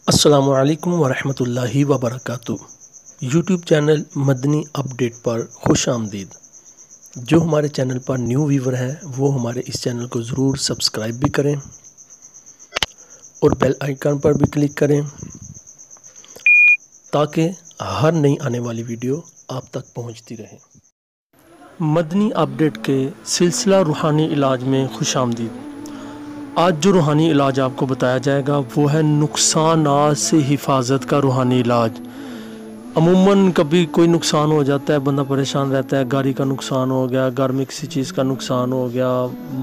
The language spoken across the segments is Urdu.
السلام علیکم ورحمۃ اللہ وبرکاتہ۔ یوٹیوب چینل مدنی اپڈیٹ پر خوش آمدید۔ جو ہمارے چینل پر نیو ویور ہے وہ ہمارے اس چینل کو ضرور سبسکرائب بھی کریں اور بیل آئیکن پر بھی کلک کریں تاکہ ہر نئی آنے والی ویڈیو آپ تک پہنچتی رہے۔ مدنی اپڈیٹ کے سلسلہ روحانی علاج میں خوش آمدید۔ آج جو روحانی علاج آپ کو بتایا جائے گا وہ ہے نقصانات سے حفاظت کا روحانی علاج۔ عموماً کبھی کوئی نقصان ہو جاتا ہے، بندہ پریشان رہتا ہے، گاڑی کا نقصان ہو گیا، گھر میں کسی چیز کا نقصان ہو گیا،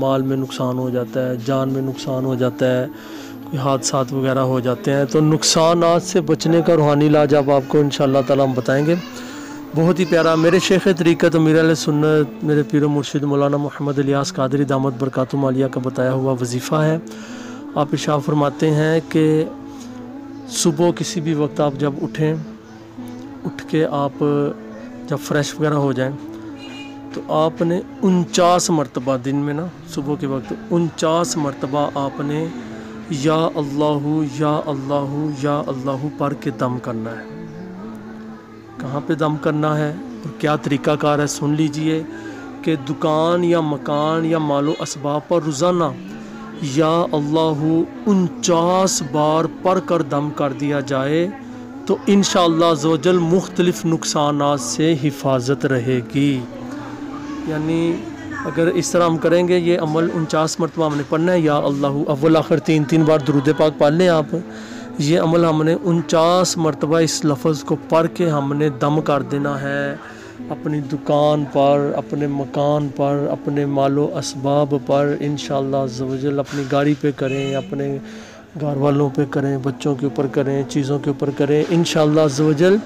مال میں نقصان ہو جاتا ہے، جان میں نقصان ہو جاتا ہے، کوئی حادثات وغیرہ ہو جاتے ہیں، تو نقصانات سے بچنے کا روحانی علاج آپ کو انشاءاللہ تعالیٰ ہم بتائیں گے۔ بہت ہی پیارا میرے شیخ طریقت امیر اہل سنت میرے پیر و مرشد مولانا محمد الیاس قادری دامت برکاتہم عالیہ کا بتایا ہوا وظیفہ ہے۔ آپ ارشاد فرماتے ہیں کہ صبح کسی بھی وقت آپ جب اٹھ کے آپ جب فریش وغیرہ ہو جائیں تو آپ نے 49 مرتبہ دن میں صبح کے وقت 49 مرتبہ آپ نے یا اللہ یا اللہ یا اللہ پڑھ کے دم کرنا ہے۔ کہاں پہ دم کرنا ہے اور کیا طریقہ کار ہے سن لیجئے کہ دکان یا مکان یا مال و اسباب پر روزانہ یا اللہ 49 بار پڑھ کر دم کر دیا جائے تو انشاءاللہ عزوجل مختلف نقصانات سے حفاظت رہے گی۔ یعنی اگر اس طرح ہم کریں گے، یہ عمل 49 مرتبہ ہم نے پڑھنا ہے، یا اللہ اول آخر 3 بار درود پاک پڑھ لیں آپ، یہ عمل ہم نے 49 مرتبہ اس لفظ کو پڑھ کے ہم نے دم کر دینا ہے اپنی دکان پر، اپنے مکان پر، اپنے مال و اسباب پر، انشاءاللہ عزوجل اپنی گاڑی پہ کریں، اپنے گھر والوں پہ کریں، بچوں کے اوپر کریں، چیزوں کے اوپر کریں، انشاءاللہ عزوجل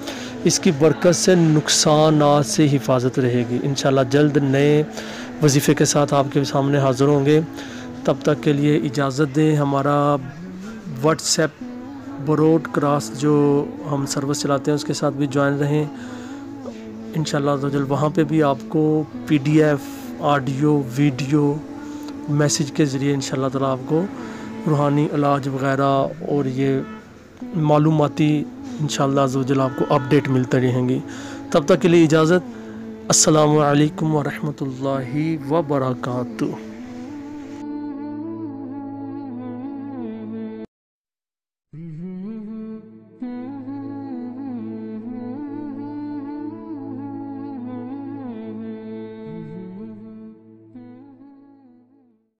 اس کی برکت سے نقصانات سے حفاظت رہے گی۔ انشاءاللہ جلد نئے وظیفے کے ساتھ آپ کے سامنے حاضر ہوں گے۔ تب تک کے لیے اجازت دیں۔ ہمارا واٹس ایپ براڈ کاسٹ جو ہم سروس چلاتے ہیں اس کے ساتھ بھی جوائن رہیں انشاءاللہ عزوجل۔ وہاں پہ بھی آپ کو PDF آڈیو ویڈیو میسیج کے ذریعے انشاءاللہ تعالیٰ آپ کو روحانی علاج وغیرہ اور یہ معلوماتی انشاءاللہ عزوجل آپ کو اپڈیٹ ملتے رہیں گی۔ تب تک کے لیے اجازت۔ السلام علیکم ورحمۃ اللہ وبرکاتہ۔